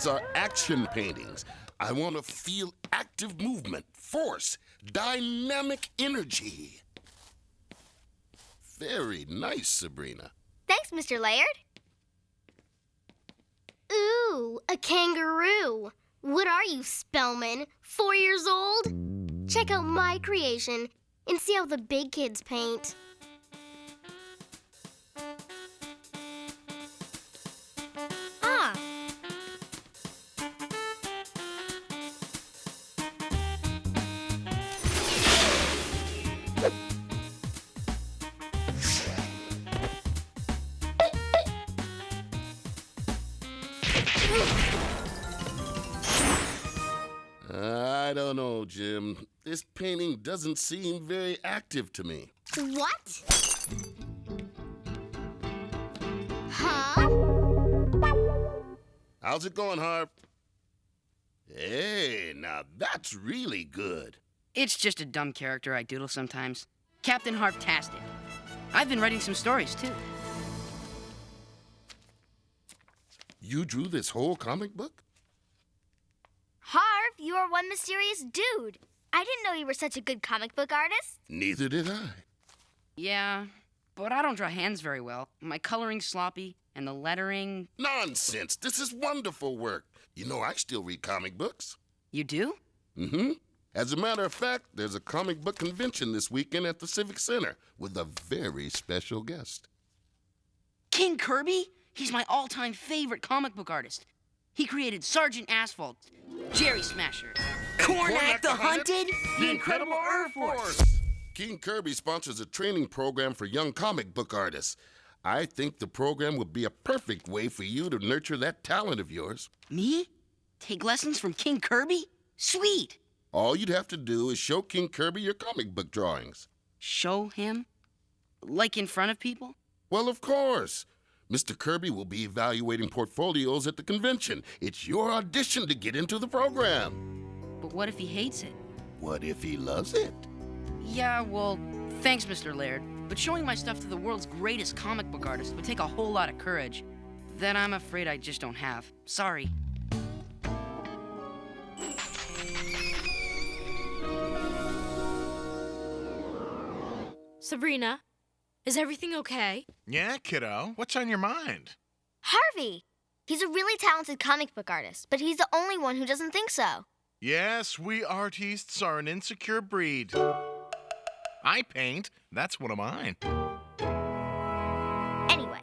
These are action paintings. I want to feel active movement, force, dynamic energy. Very nice, Sabrina. Thanks, Mr. Laird. Ooh, a kangaroo. What are you, Spellman? 4 years old? Check out my creation and see how the big kids paint. Ah. I don't know, Jim. This painting doesn't seem very active to me. What? Huh? How's it going, Harv? Hey, now that's really good. It's just a dumb character I doodle sometimes. Captain Harvtastic. I've been writing some stories, too. You drew this whole comic book? Harv, you are one mysterious dude. I didn't know you were such a good comic book artist. Neither did I. Yeah, but I don't draw hands very well. My coloring's sloppy, and the lettering... Nonsense. This is wonderful work. You know, I still read comic books. You do? Mm-hmm. As a matter of fact, there's a comic book convention this weekend at the Civic Center with a very special guest. King Kirby? He's my all-time favorite comic book artist. He created Sergeant Asphalt, Jerry Smasher, Cornac the Hunted, the Incredible Earth Force. King Kirby sponsors a training program for young comic book artists. I think the program would be a perfect way for you to nurture that talent of yours. Me? Take lessons from King Kirby? Sweet. All you'd have to do is show King Kirby your comic book drawings. Show him? Like in front of people? Well, of course. Mr. Kirby will be evaluating portfolios at the convention. It's your audition to get into the program. But what if he hates it? What if he loves it? Yeah, well, thanks, Mr. Laird. But showing my stuff to the world's greatest comic book artist would take a whole lot of courage. That I'm afraid I just don't have. Sorry. Sabrina, is everything okay? Yeah, kiddo. What's on your mind? Harvey! He's a really talented comic book artist, but he's the only one who doesn't think so. Yes, we artists are an insecure breed. I paint. That's one of mine. Anyway,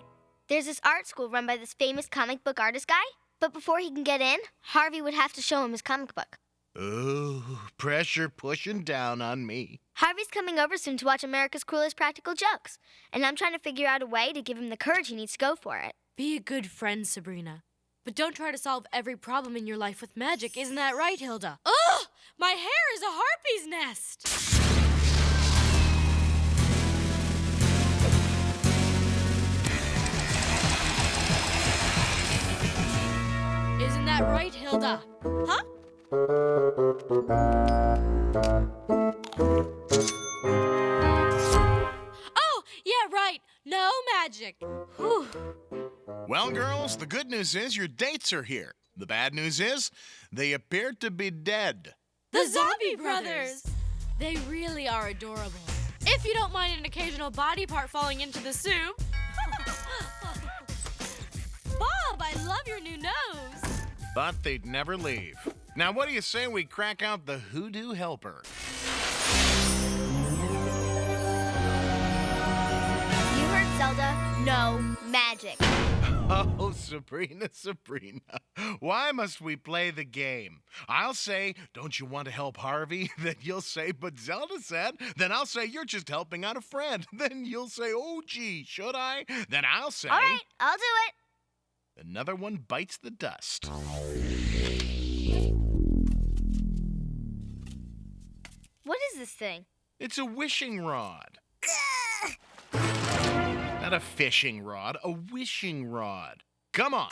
there's this art school run by this famous comic book artist guy, but before he can get in, Harvey would have to show him his comic book. Ooh, pressure pushing down on me. Harvey's coming over soon to watch America's Cruelest Practical Jokes, and I'm trying to figure out a way to give him the courage he needs to go for it. Be a good friend, Sabrina. But don't try to solve every problem in your life with magic, isn't that right, Hilda? Ugh! My hair is a harpy's nest! Isn't that right, Hilda? Huh? Oh, yeah, right. No magic. Whew. Well, girls, the good news is your dates are here. The bad news is they appear to be dead. The Zombie Brothers! They really are adorable. If you don't mind an occasional body part falling into the soup. Bob, I love your new nose. Thought they'd never leave. Now, what do you say we crack out the Hoodoo Helper? You heard Zelda, no magic. Oh, Sabrina, Sabrina, why must we play the game? I'll say, don't you want to help Harvey? Then you'll say, but Zelda said. Then I'll say, you're just helping out a friend. Then you'll say, oh, gee, should I? Then I'll say... All right, I'll do it. Another one bites the dust. What is this thing? It's a wishing rod. Not a fishing rod, a wishing rod. Come on.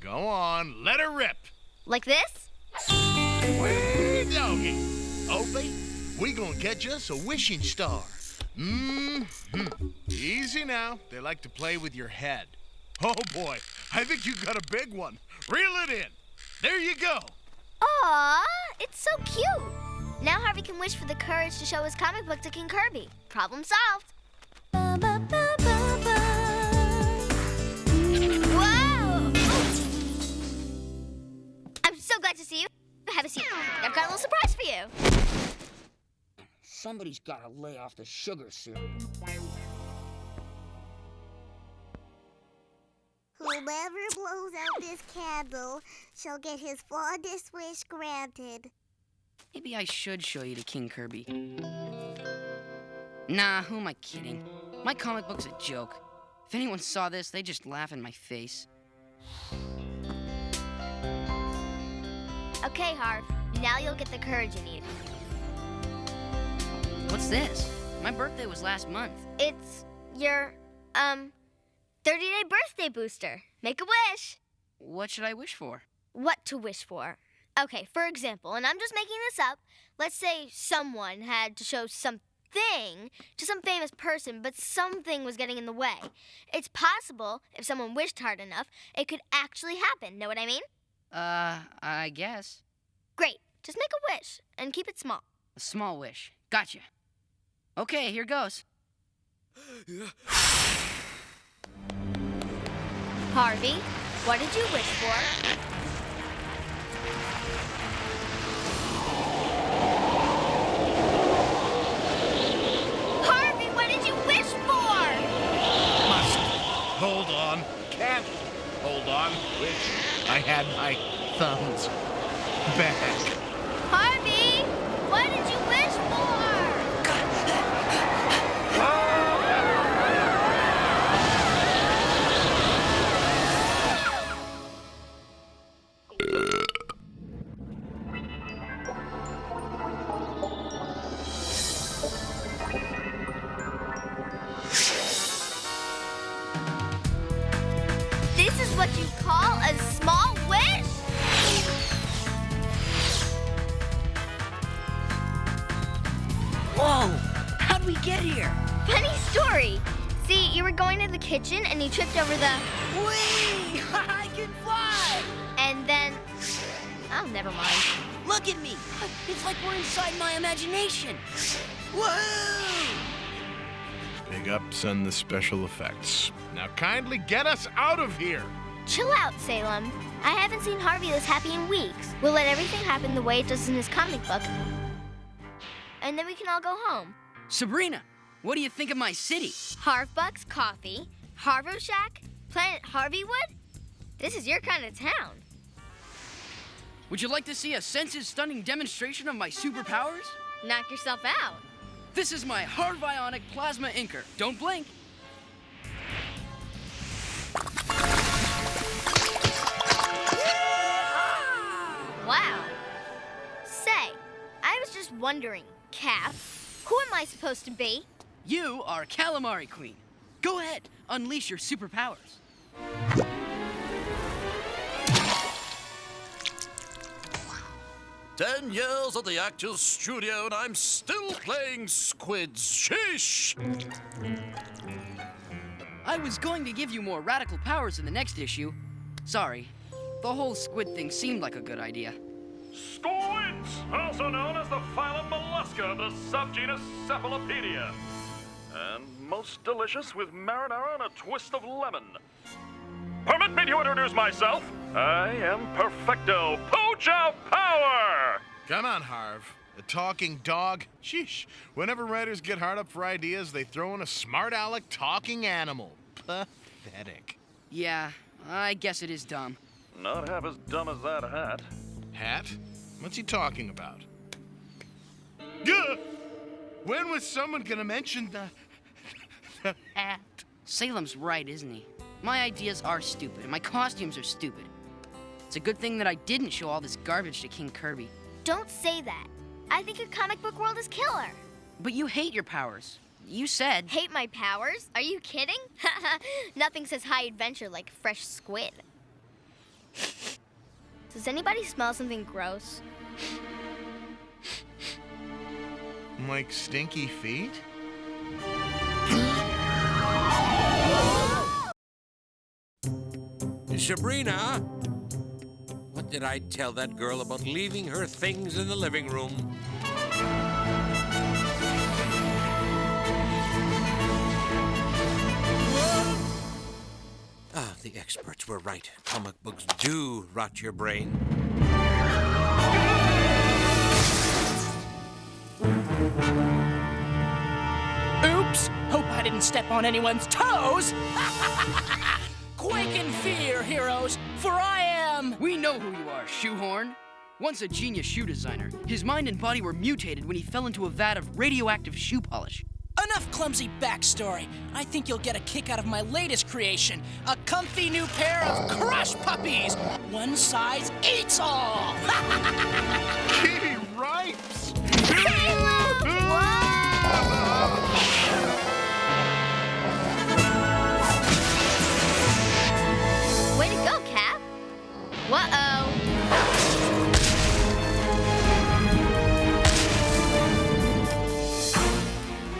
Go on, let her rip. Like this? Way doggy. Opie, we gonna catch us a wishing star. Easy now. They like to play with your head. Oh boy, I think you got a big one. Reel it in. There you go. Aw, it's so cute. Now Harvey can wish for the courage to show his comic book to King Kirby. Problem solved. Whoa! I'm so glad to see you. Have a seat. I've got a little surprise for you. Somebody's gotta lay off the sugar syrup. Whoever blows out this candle shall get his fondest wish granted. Maybe I should show you to King Kirby. Nah, who am I kidding? My comic book's a joke. If anyone saw this, they'd just laugh in my face. Okay, Harv. Now you'll get the courage you need. What's this? My birthday was last month. It's your, 30-day birthday booster. Make a wish. What should I wish for? What to wish for? Okay, for example, and I'm just making this up, let's say someone had to show something to some famous person, but something was getting in the way. It's possible, if someone wished hard enough, it could actually happen. Know what I mean? I guess. Great. Just make a wish and keep it small. A small wish. Gotcha. Okay, here goes. Harvey, what did you wish for? Harvey, what did you wish for? Must hold on. Can't hold on. Wish I had my thumbs back. Harvey, what did you wish for? This is what you call a small wish? Whoa! How'd we get here? Funny story. See, you were going to the kitchen and you tripped over the... Whee! I can fly! And then... Oh, never mind. Look at me! It's like we're inside my imagination. Woohoo! Big ups on the special effects. Now kindly get us out of here. Chill out, Salem. I haven't seen Harvey this happy in weeks. We'll let everything happen the way it does in his comic book. And then we can all go home. Sabrina, what do you think of my city? Harvbucks Coffee, Harvo Shack, Planet Harveywood? This is your kind of town. Would you like to see a senses-stunning demonstration of my superpowers? Knock yourself out. This is my Harvionic Plasma Inker. Don't blink. Wow. Say, I was just wondering, Cap, who am I supposed to be? You are Calamari Queen. Go ahead, unleash your superpowers. 10 years at the Actors Studio and I'm still playing squids. Sheesh! I was going to give you more radical powers in the next issue. Sorry. The whole squid thing seemed like a good idea. Squids, also known as the phylum Mollusca of the subgenus Cephalopedia. And most delicious with marinara and a twist of lemon. Permit me to introduce myself. I am Perfecto Pocha Power! Come on, Harv. The talking dog. Sheesh. Whenever writers get hard up for ideas, they throw in a smart aleck talking animal. Pathetic. Yeah, I guess it is dumb. Not half as dumb as that hat. Hat? What's he talking about? Gah! When was someone gonna mention the hat? Salem's right, isn't he? My ideas are stupid, and my costumes are stupid. It's a good thing that I didn't show all this garbage to King Kirby. Don't say that. I think your comic book world is killer. But you hate your powers. You said... Hate my powers? Are you kidding? Nothing says high adventure like fresh squid. Does anybody smell something gross? Like stinky feet? Sabrina! What did I tell that girl about leaving her things in the living room? Ah, the experts were right. Comic books do rot your brain. Oops! Hope I didn't step on anyone's toes! Quake in fear, heroes, for I am... We know who you are, Shoehorn. Once a genius shoe designer, his mind and body were mutated when he fell into a vat of radioactive shoe polish. Enough clumsy backstory. I think you'll get a kick out of my latest creation, a comfy new pair of crush puppies. One size eats all. He ripes! Way to go, Cap. Whoa-oh.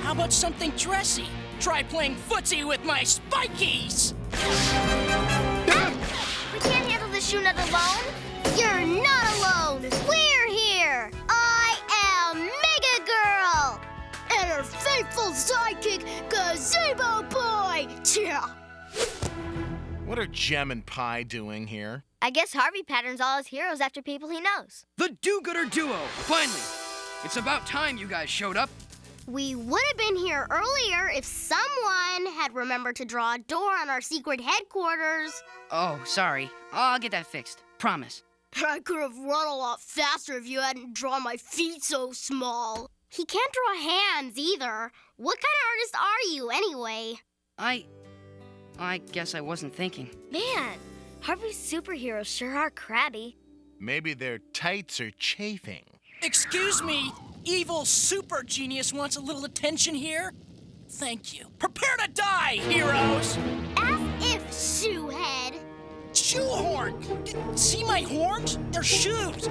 How about something dressy? Try playing footsie with my spikies. We can't handle the shoe nut alone. You're not alone. We're here. I am Mega Girl. And her faithful sidekick, Gazebo Boy. Yeah. What are Gem and Pie doing here? I guess Harvey patterns all his heroes after people he knows. The Do-Gooder Duo, finally. It's about time you guys showed up. We would have been here earlier if someone had remembered to draw a door on our secret headquarters. Oh, sorry. I'll get that fixed. Promise. I could have run a lot faster if you hadn't drawn my feet so small. He can't draw hands either. What kind of artist are you, anyway? I guess I wasn't thinking. Man, Harvey's superheroes sure are crabby. Maybe their tights are chafing. Excuse me, evil super genius wants a little attention here? Thank you. Prepare to die, heroes! As if, Shoehead. Shoehorn! See my horns? They're shoes!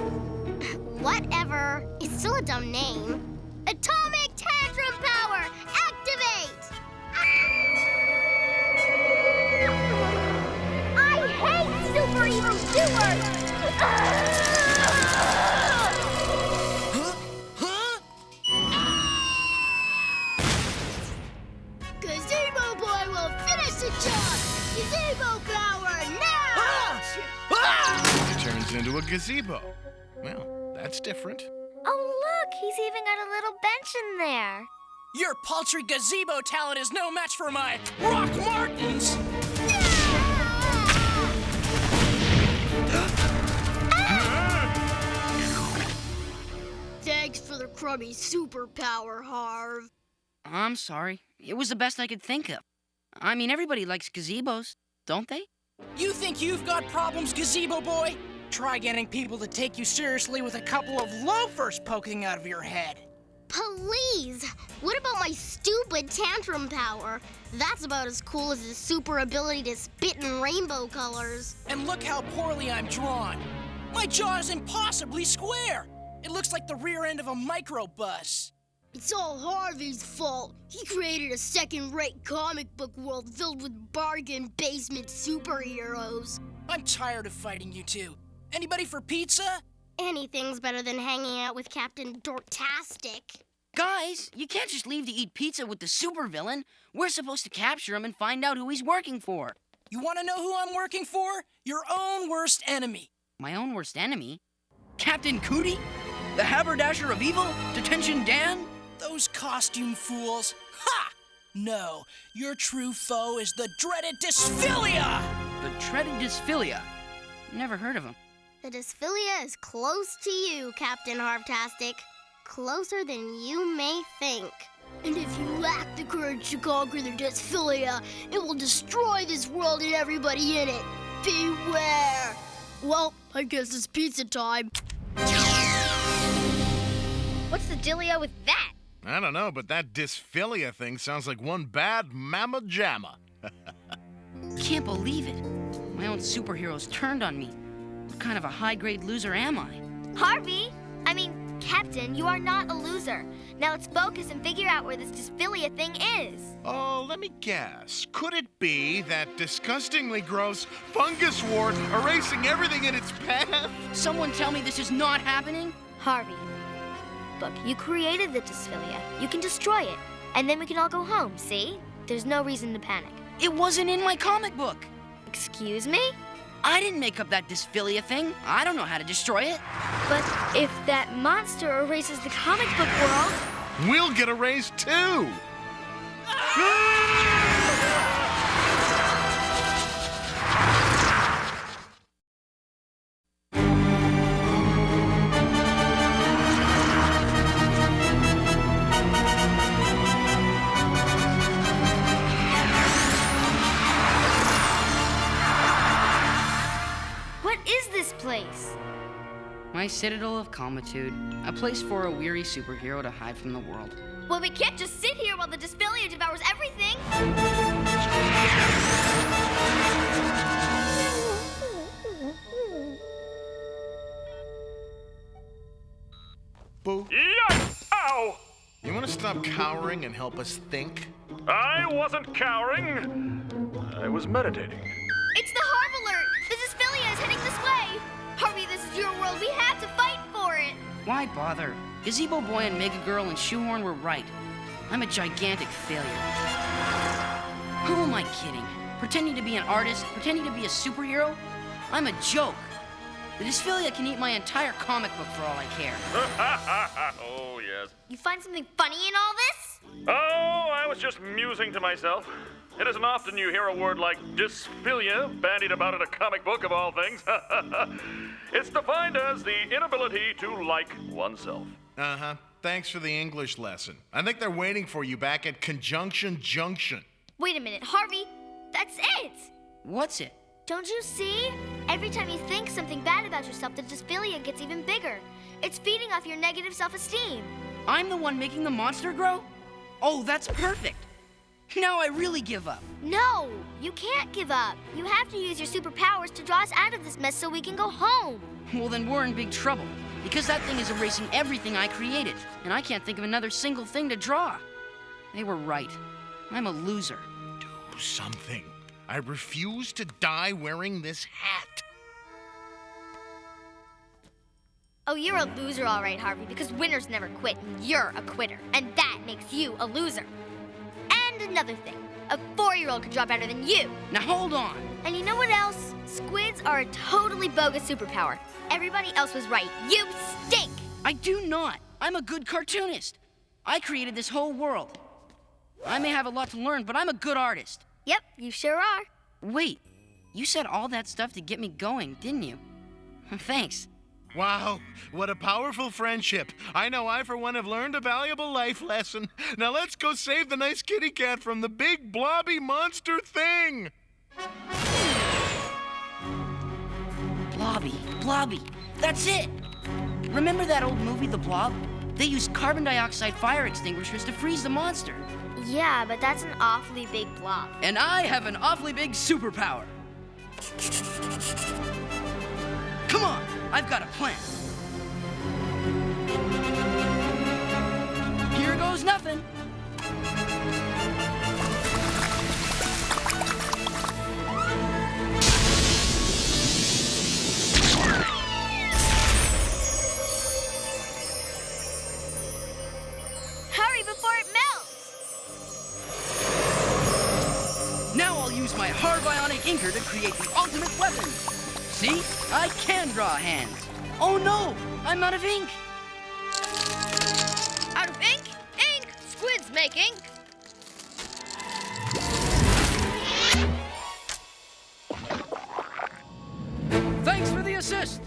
Whatever. It's still a dumb name. Atomic Tantrum Power! Activate! I hate super evil doers! Gazebo Boy will finish the job! Gazebo power now! He turns into a gazebo. Well, that's different. Oh, look, he's even got a little bench in there. Your paltry gazebo talent is no match for my Rock Martins! Thanks for the crummy superpower, Harv. I'm sorry. It was the best I could think of. I mean, everybody likes gazebos, don't they? You think you've got problems, Gazebo Boy? Try getting people to take you seriously with a couple of loafers poking out of your head. Please! What about my stupid tantrum power? That's about as cool as his super ability to spit in rainbow colors. And look how poorly I'm drawn. My jaw is impossibly square. It looks like the rear end of a microbus. It's all Harvey's fault. He created a second-rate comic book world filled with bargain basement superheroes. I'm tired of fighting you two. Anybody for pizza? Anything's better than hanging out with Captain Harvtastic. Guys, you can't just leave to eat pizza with the supervillain. We're supposed to capture him and find out who he's working for. You want to know who I'm working for? Your own worst enemy. My own worst enemy? Captain Cootie? The haberdasher of evil? Detention Dan? Those costume fools. Ha! No, your true foe is the dreaded Dysphillia! The dreaded Dysphillia? Never heard of him. The Dysphillia is close to you, Captain Harvtastic. Closer than you may think. And if you lack the courage to conquer the Dysphillia, it will destroy this world and everybody in it. Beware! Well, I guess it's pizza time. What's the dealio with that? I don't know, but that Dysphillia thing sounds like one bad mamma jamma. Can't believe it. My own superheroes turned on me. What kind of a high-grade loser am I? Harvey? Captain, you are not a loser. Now let's focus and figure out where this Dysphillia thing is. Oh, let me guess. Could it be that disgustingly gross fungus wart erasing everything in its path? Someone tell me this is not happening? Harvey, look, you created the Dysphillia. You can destroy it, and then we can all go home, see? There's no reason to panic. It wasn't in my comic book. Excuse me? I didn't make up that Dysphillia thing. I don't know how to destroy it. But if that monster erases the comic book world... We'll get erased too! What is this place? My citadel of calmitude. A place for a weary superhero to hide from the world. Well, we can't just sit here while the Dysphillia devours everything. Boo. Yikes! Ow! You want to stop cowering and help us think? I wasn't cowering. I was meditating. It's the Harv alert! The Dysphillia is heading this way! Harvey, this is your world. We have to fight for it! Why bother? Gazebo Boy and Mega Girl and Shoehorn were right. I'm a gigantic failure. Who am I kidding? Pretending to be an artist? Pretending to be a superhero? I'm a joke. The Dysphillia can eat my entire comic book for all I care. Oh, yes. You find something funny in all this? Oh, I was just musing to myself. It isn't often you hear a word like dysphillia bandied about in a comic book of all things. It's defined as the inability to like oneself. Uh-huh. Thanks for the English lesson. I think they're waiting for you back at Conjunction Junction. Wait a minute, Harvey. That's it! What's it? Don't you see? Every time you think something bad about yourself, the Dysphillia gets even bigger. It's feeding off your negative self-esteem. I'm the one making the monster grow? Oh, that's perfect. Now I really give up. No, you can't give up. You have to use your superpowers to draw us out of this mess so we can go home. Well, then we're in big trouble. Because that thing is erasing everything I created. And I can't think of another single thing to draw. They were right. I'm a loser. Do something. I refuse to die wearing this hat. Oh, you're a loser all right, Harvey, because winners never quit, and you're a quitter. And that makes you a loser. And another thing, a 4-year-old could draw better than you. Now hold on. And you know what else? Squids are a totally bogus superpower. Everybody else was right. You stink! I do not. I'm a good cartoonist. I created this whole world. I may have a lot to learn, but I'm a good artist. Yep, you sure are. Wait, you said all that stuff to get me going, didn't you? Thanks. Wow, what a powerful friendship. I know I, for one, have learned a valuable life lesson. Now let's go save the nice kitty cat from the big blobby monster thing. Blobby, that's it. Remember that old movie, The Blob? They used carbon dioxide fire extinguishers to freeze the monster. Yeah, but that's an awfully big blob. And I have an awfully big superpower. Come on, I've got a plan. Here goes nothing. Hurry before it melts! Now I'll use my Harvionic inker to create the ultimate weapon. See? I can draw hands. Oh no! I'm out of ink! Out of ink? Ink! Squids make ink! Thanks for the assist!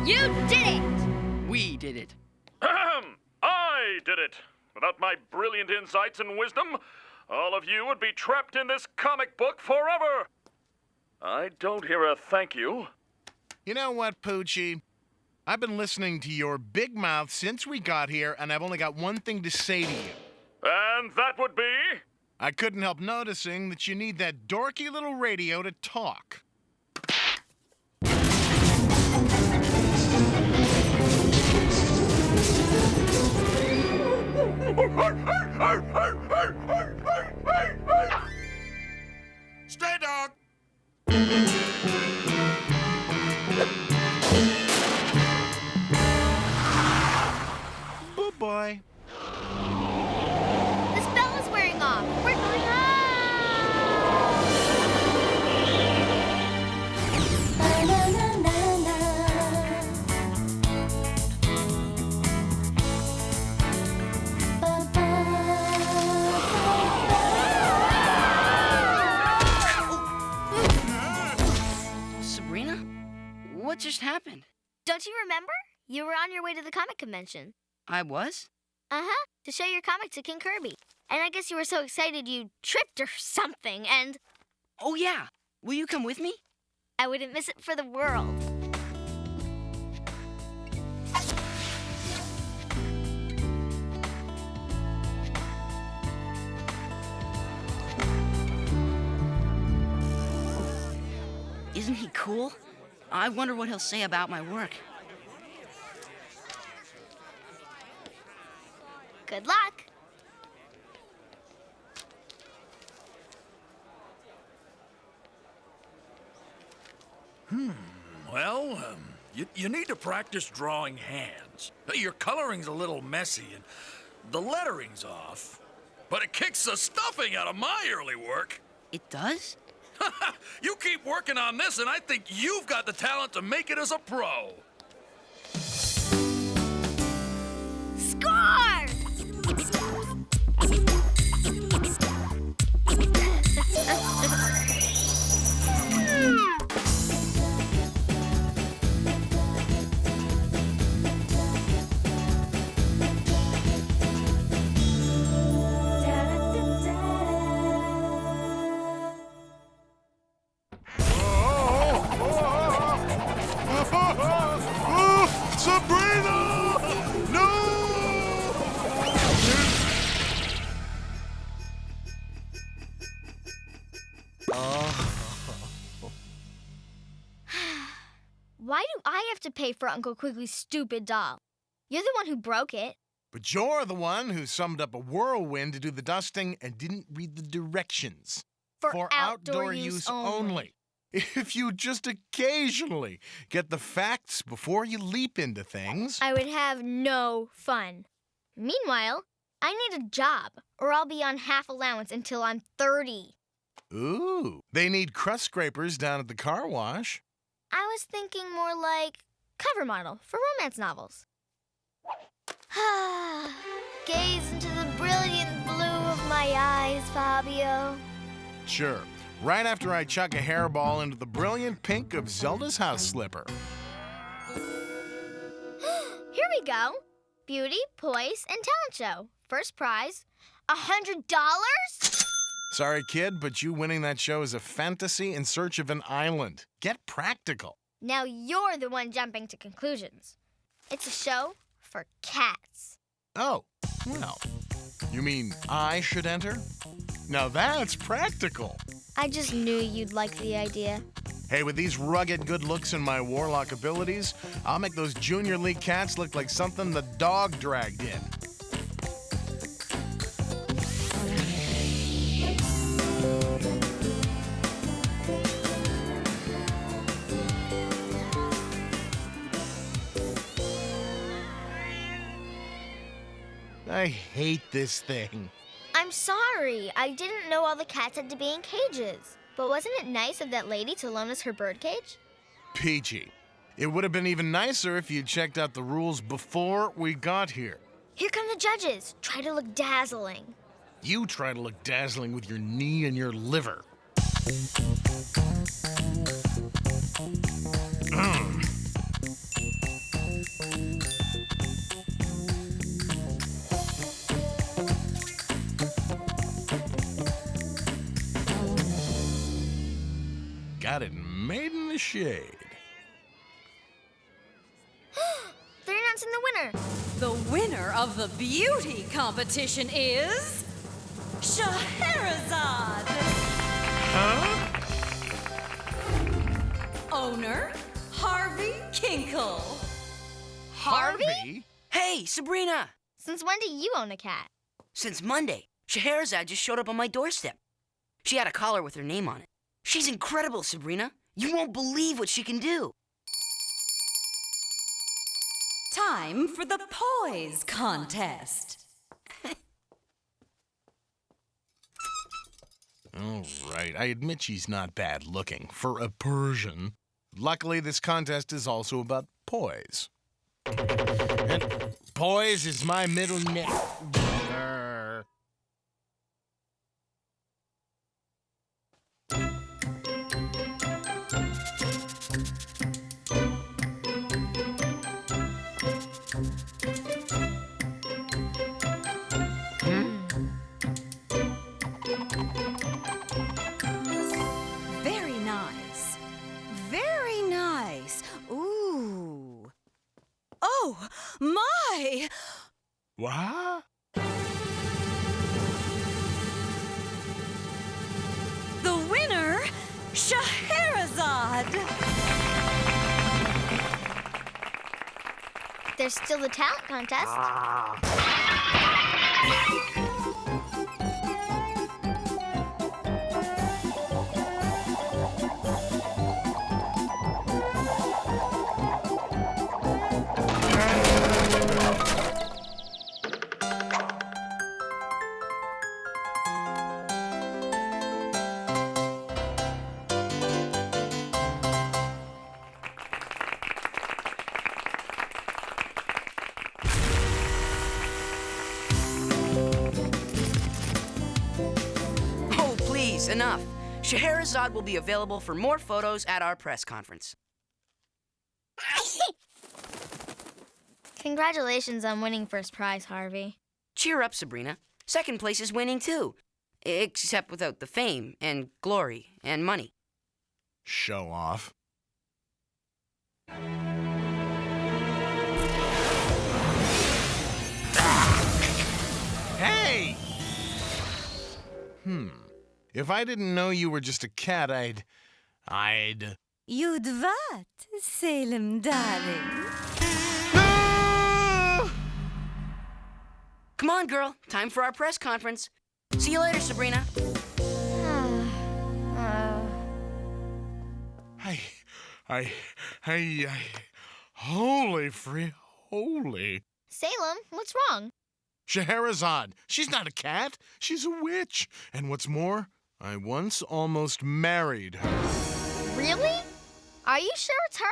You did it! We did it. Ahem! I did it! Without my brilliant insights and wisdom, all of you would be trapped in this comic book forever! I don't hear a thank you. You know what, Poochie? I've been listening to your big mouth since we got here, and I've only got one thing to say to you. And that would be? I couldn't help noticing that you need that dorky little radio to talk. Stray dog! Good boy. The spell is wearing off. We're going Sabrina? What just happened? Don't you remember? You were on your way to the comic convention. I was? Uh-huh, to show your comic to King Kirby. And I guess you were so excited you tripped or something, and Oh, yeah. Will you come with me? I wouldn't miss it for the world. Isn't he cool? I wonder what he'll say about my work. Good luck. Well, you need to practice drawing hands. Your coloring's a little messy and the lettering's off. But it kicks the stuffing out of my early work. It does? You keep working on this, and I think you've got the talent to make it as a pro. Score! Sabrina! No! Why do I have to pay for Uncle Quigly's stupid doll? You're the one who broke it. But you're the one who summoned up a whirlwind to do the dusting and didn't read the directions. For outdoor use only. If you just occasionally get the facts before you leap into things. I would have no fun. Meanwhile, I need a job, or I'll be on half allowance until I'm 30. Ooh, they need crust scrapers down at the car wash. I was thinking more like cover model for romance novels. Gaze into the brilliant blue of my eyes, Fabio. Sure, right after I chuck a hairball into the brilliant pink of Zelda's house slipper. Here we go. Beauty, poise, and talent show. First prize, $100? Sorry, kid, but you winning that show is a fantasy in search of an island. Get practical. Now you're the one jumping to conclusions. It's a show for cats. Oh, well, you mean I should enter? Now that's practical. I just knew you'd like the idea. Hey, with these rugged good looks and my warlock abilities, I'll make those junior league cats look like something the dog dragged in. I hate this thing. I'm sorry. I didn't know all the cats had to be in cages. But wasn't it nice of that lady to loan us her birdcage? Peachy. It would have been even nicer if you'd checked out the rules before we got here. Here come the judges. Try to look dazzling. You try to look dazzling with your knee and your liver. Got it made in the shade. The winner of the beauty competition is... Scheherazade! Huh? Owner, Harvey Kinkle. Harvey? Hey, Sabrina! Since when do you own a cat? Since Monday, Scheherazade just showed up on my doorstep. She had a collar with her name on it. She's incredible, Sabrina. You won't believe what she can do. Time for the poise contest. All right, I admit she's not bad looking for a Persian. Luckily, this contest is also about poise. And poise is my middle name. Very nice. Very nice. Ooh. Oh, my! What? The winner, Scheherazade! There's still the talent contest. Oh, please, enough. Scheherazade will be available for more photos at our press conference. Congratulations on winning first prize, Harvey. Cheer up, Sabrina. Second place is winning, too. Except without the fame and glory and money. Show off. Hey! If I didn't know you were just a cat, I'd... You'd what, Salem, darling? No! Come on, girl. Time for our press conference. See you later, Sabrina. Holy free, holy. Salem, what's wrong? Scheherazade, she's not a cat, she's a witch. And what's more, I once almost married her. Really? Are you sure it's her?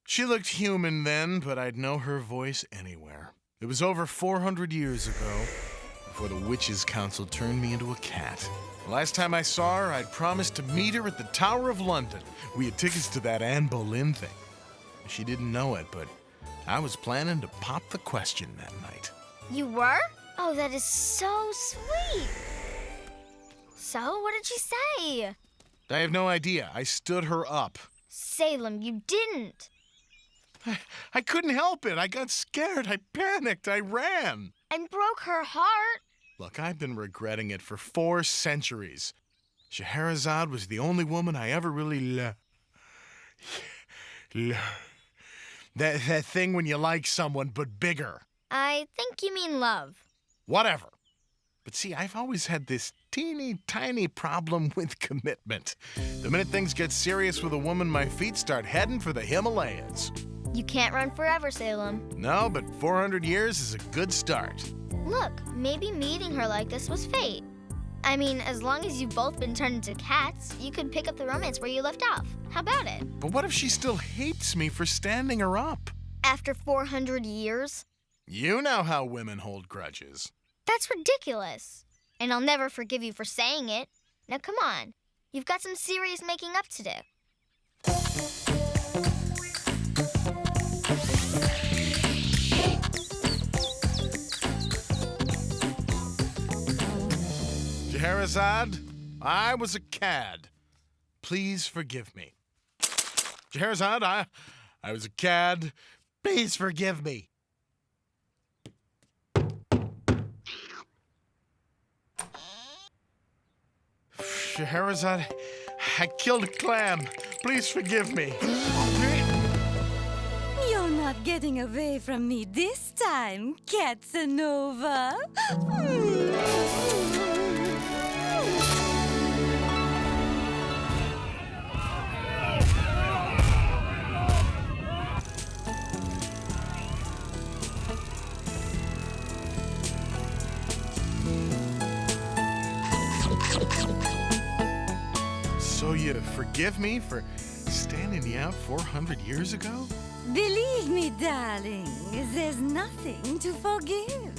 She looked human then, but I'd know her voice anywhere. It was over 400 years ago, before the Witches' Council turned me into a cat. The last time I saw her, I'd promised to meet her at the Tower of London. We had tickets to that Anne Boleyn thing. She didn't know it, but I was planning to pop the question that night. You were? Oh, that is so sweet. So, what did she say? I have no idea. I stood her up. Salem, you didn't. I couldn't help it. I got scared. I panicked. I ran. And broke her heart. Look, I've been regretting it for 4 centuries. Scheherazade was the only woman I ever really loved. That thing when you like someone, but bigger. I think you mean love. Whatever. But see, I've always had this teeny tiny problem with commitment. The minute things get serious with a woman, my feet start heading for the Himalayas. You can't run forever, Salem. No, but 400 years is a good start. Look, maybe meeting her like this was fate. I mean, as long as you've both been turned into cats, you could pick up the romance where you left off. How about it? But what if she still hates me for standing her up? After 400 years? You know how women hold grudges. That's ridiculous. And I'll never forgive you for saying it. Now come on. You've got some serious making up to do. Scheherazade, I was a cad. Please forgive me. Scheherazade, I was a cad. Please forgive me. Scheherazade, I killed a clam. Please forgive me. You're not getting away from me this time, Casanova. So you forgive me for standing me out 400 years ago? Believe me, darling, there's nothing to forgive.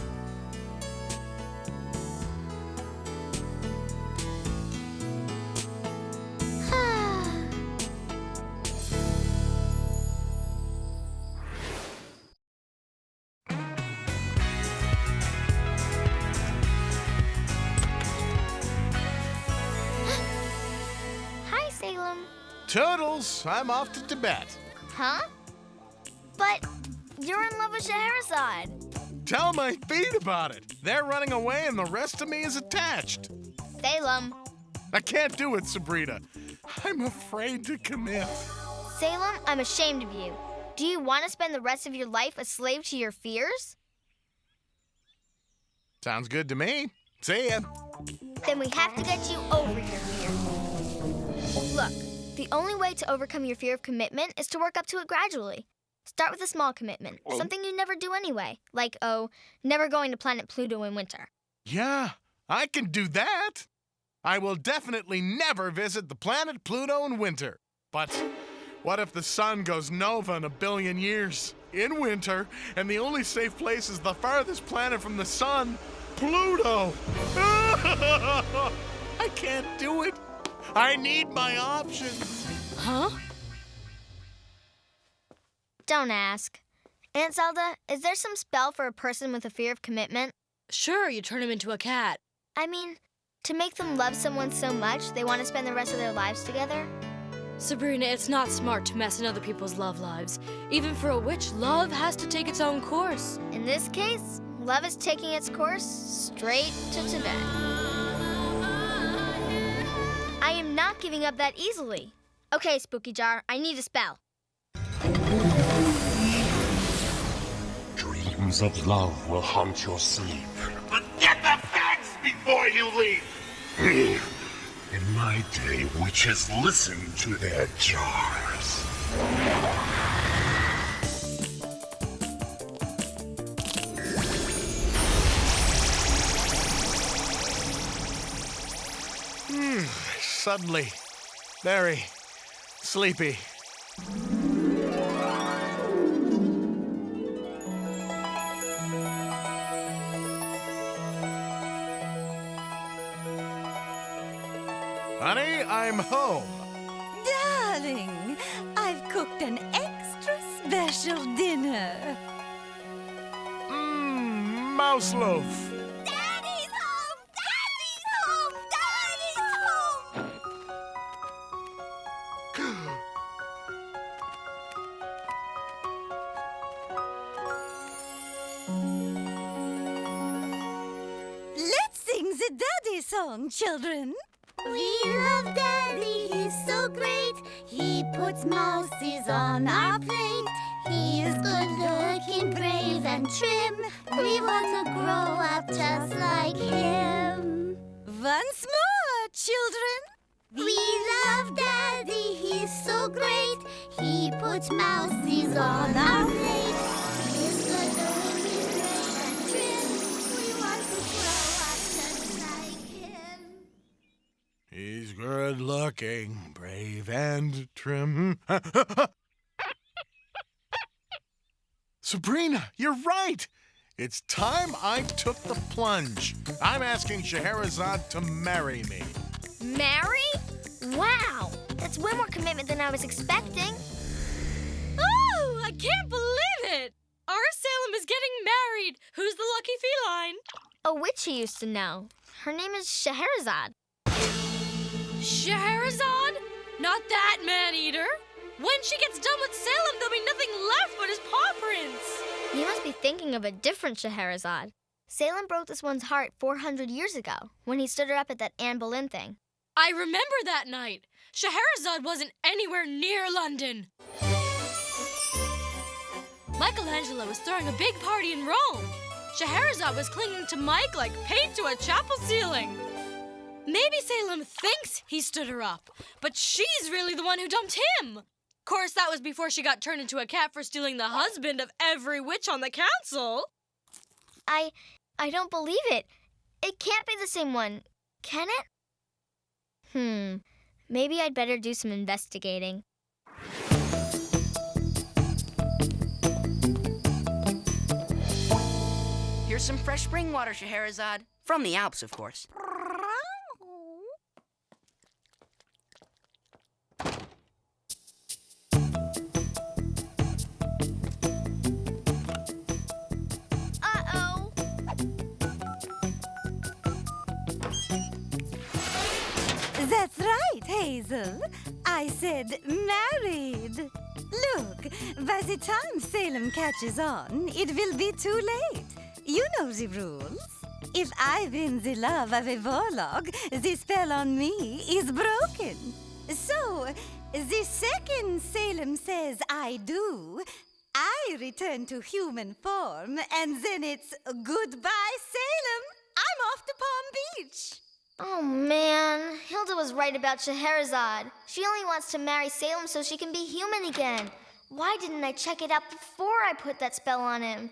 Hi, Salem. Toodles, I'm off to Tibet. Huh? But you're in love with Scheherazade. Tell my feet about it. They're running away and the rest of me is attached. Salem. I can't do it, Sabrina. I'm afraid to commit. Salem, I'm ashamed of you. Do you want to spend the rest of your life a slave to your fears? Sounds good to me. See ya. Then we have to get you over your fear. Look, the only way to overcome your fear of commitment is to work up to it gradually. Start with a small commitment, something you never do anyway, like, never going to planet Pluto in winter. Yeah, I can do that. I will definitely never visit the planet Pluto in winter. But what if the sun goes nova in 1 billion years? In winter, and the only safe place is the farthest planet from the sun, Pluto. I can't do it. I need my options. Huh? Don't ask. Aunt Zelda, is there some spell for a person with a fear of commitment? Sure, you turn him into a cat. I mean, to make them love someone so much they want to spend the rest of their lives together? Sabrina, it's not smart to mess in other people's love lives. Even for a witch, love has to take its own course. In this case, love is taking its course straight to Tibet. I am not giving up that easily. Okay, Spooky Jar, I need a spell. Dreams of love will haunt your sleep. But get the facts before you leave! In my day, witches listened to their jars. Suddenly, very sleepy. Honey, I'm home. Darling, I've cooked an extra special dinner. Mouse loaf. Daddy's home! Daddy's home! Daddy's home! Let's sing the daddy song, children. We love Daddy, he's so great. He puts mouses on our plate. He is good looking, brave and trim. We want to grow up just like him. Once more, children. We love Daddy, he's so great. He puts mouses on our plate. He is good looking, brave and trim. We want to grow up just like him. He's good looking, brave and trim. Sabrina, you're right. It's time I took the plunge. I'm asking Scheherazade to marry me. Marry? Wow, that's way more commitment than I was expecting. Oh, I can't believe it! Our Salem is getting married. Who's the lucky feline? A witch he used to know. Her name is Scheherazade. Scheherazade? Not that man-eater. When she gets done with Salem, there'll be nothing left but his paw prints. You must be thinking of a different Scheherazade. Salem broke this one's heart 400 years ago when he stood her up at that Anne Boleyn thing. I remember that night. Scheherazade wasn't anywhere near London. Michelangelo was throwing a big party in Rome. Scheherazade was clinging to Mike like paint to a chapel ceiling. Maybe Salem thinks he stood her up, but she's really the one who dumped him. Of course, that was before she got turned into a cat for stealing the husband of every witch on the council. I don't believe it. It can't be the same one, can it? Maybe I'd better do some investigating. Here's some fresh spring water, Scheherazade. From the Alps, of course. Uh-oh. That's right, Hazel. I said married. Look, by the time Salem catches on, it will be too late. You know the rules. If I win the love of a warlock, the spell on me is broken. So, the second Salem says I do, I return to human form, and then it's goodbye, Salem. I'm off to Palm Beach. Oh, man. Hilda was right about Scheherazade. She only wants to marry Salem so she can be human again. Why didn't I check it out before I put that spell on him?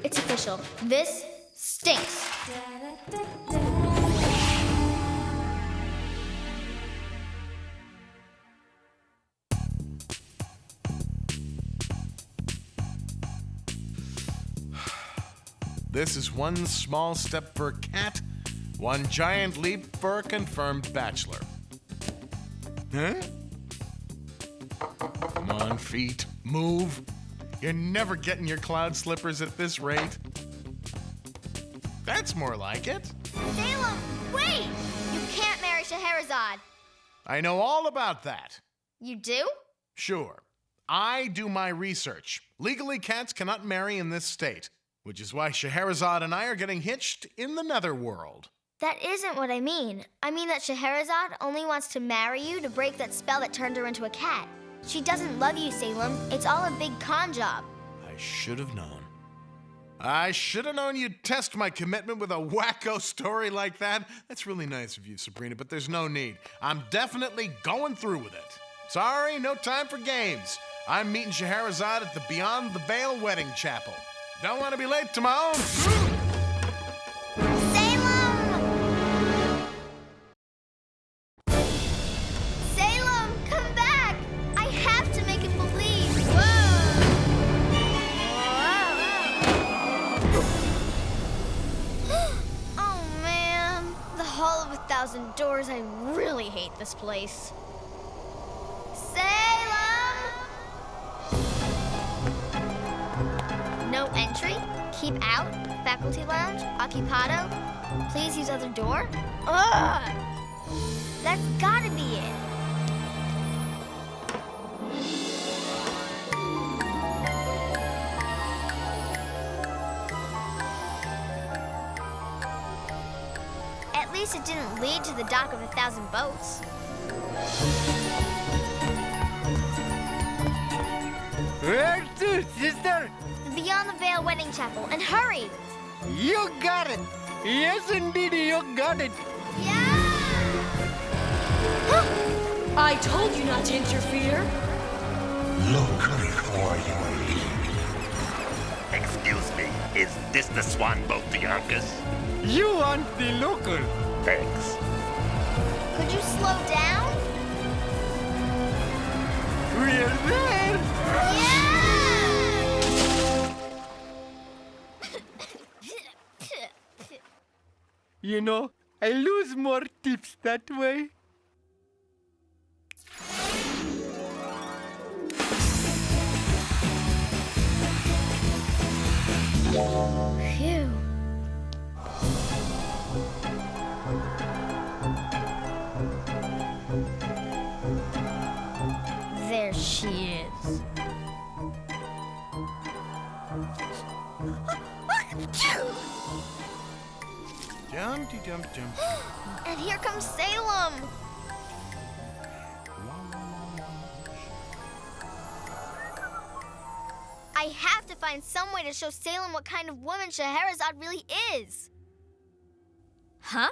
It's official. This stinks. This is one small step for a cat, one giant leap for a confirmed bachelor. Huh? Come on, feet, move. You're never getting your cloud slippers at this rate. That's more like it. Salem, wait! You can't marry Scheherazade. I know all about that. You do? Sure. I do my research. Legally, cats cannot marry in this state, which is why Scheherazade and I are getting hitched in the netherworld. That isn't what I mean. I mean that Scheherazade only wants to marry you to break that spell that turned her into a cat. She doesn't love you, Salem. It's all a big con job. I should have known. I should have known you'd test my commitment with a wacko story like that. That's really nice of you, Sabrina, but there's no need. I'm definitely going through with it. Sorry, no time for games. I'm meeting Scheherazade at the Beyond the Veil wedding chapel. Don't want to be late to my own... Salem, come back! I have to make him believe. Oh, man. The Hall of 1,000 Doors. I really hate this place. Salem! No entry? Keep out? Faculty lounge? Occupado? Please use other door? Ugh! That's gotta be it. At least it didn't lead to the dock of 1,000 boats. Where to, sister? The Beyond the Veil wedding chapel. And hurry! You got it! Yes, indeed, you got it! I told you not to interfere. Look before you leave. Excuse me, is this the swan boat to Yonkers? You want the local? Thanks. Could you slow down? We're there! You know, I lose more tips that way. Phew. There she is. And here comes Salem. I have to find some way to show Salem what kind of woman Scheherazade really is. Huh?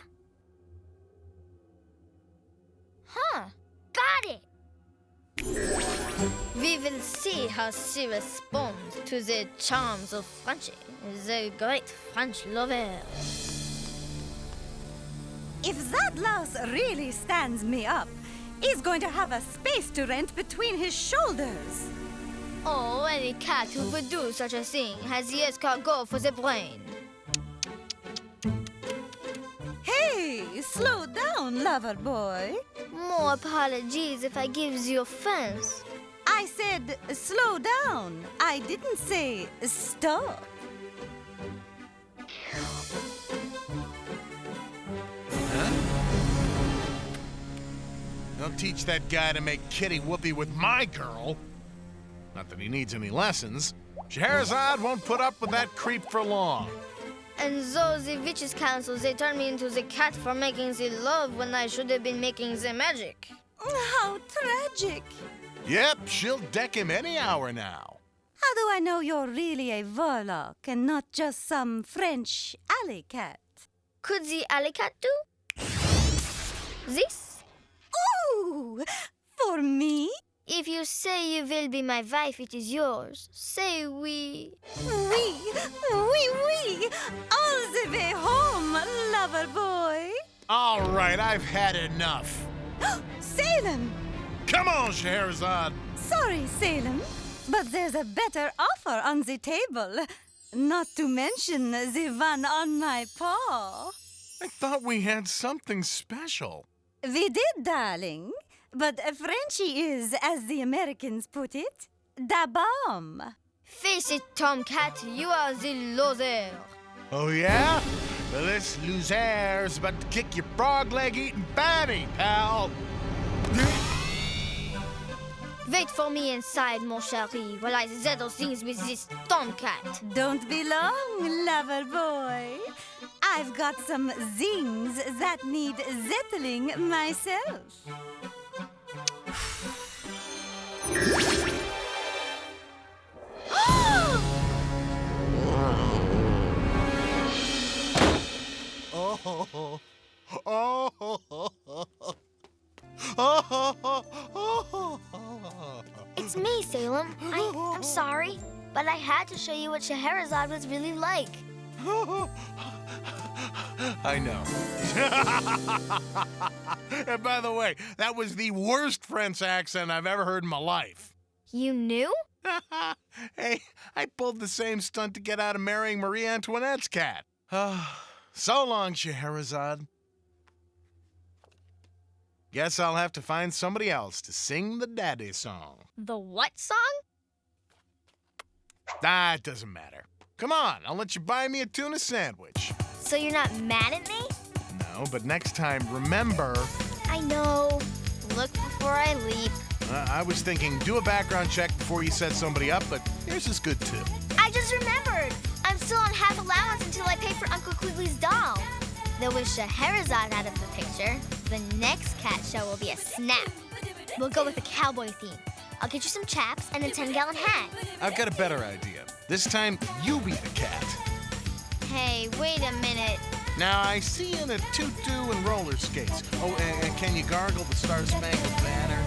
Got it! We will see how she responds to the charms of Frenchy, the great French lover. If that louse really stands me up, he's going to have a space to rent between his shoulders. Oh, any cat who would do such a thing has the escargot for the brain. Hey, slow down, lover boy. More apologies if I gives you offense. I said slow down. I didn't say stop. Don't teach that guy to make kitty whoopee with my girl. Not that he needs any lessons. Scheherazade won't put up with that creep for long. And so the witches' council, they turned me into the cat for making the love when I should have been making the magic. How tragic. Yep, she'll deck him any hour now. How do I know you're really a warlock and not just some French alley cat? Could the alley cat do this? Ooh! For me? If you say you will be my wife, it is yours. Say oui. Oui! All the way home, lover boy. All right, I've had enough. Salem! Come on, Scheherazade. Sorry, Salem, but there's a better offer on the table. Not to mention the one on my paw. I thought we had something special. We did, darling. But Frenchie is, as the Americans put it, da bomb. Face it, Tomcat, you are the loser. Oh, yeah? Well, this loser's about to kick your frog-leg-eating fanny, pal. Wait for me inside, mon chéri, while I settle things with this Tomcat. Don't be long, lover boy. I've got some things that need settling myself. It's me, Salem. I'm sorry, but I had to show you what Scheherazade was really like. I know. And by the way, that was the worst French accent I've ever heard in my life. You knew? Hey, I pulled the same stunt to get out of marrying Marie Antoinette's cat. So long, Scheherazade. Guess I'll have to find somebody else to sing the daddy song. The what song? It doesn't matter. Come on, I'll let you buy me a tuna sandwich. So you're not mad at me? No, but next time, remember... I know. Look before I leap. I was thinking, do a background check before you set somebody up, but yours is good too. I just remembered. I'm still on half allowance until I pay for Uncle Quigley's doll. Though with Scheherazade out of the picture, the next cat show will be a snap. We'll go with a cowboy theme. I'll get you some chaps and a 10-gallon hat. I've got a better idea. This time, you be the cat. Hey, wait a minute. Now, I see you in a tutu and roller skates. Oh, and can you gargle the Star Spangled Banner?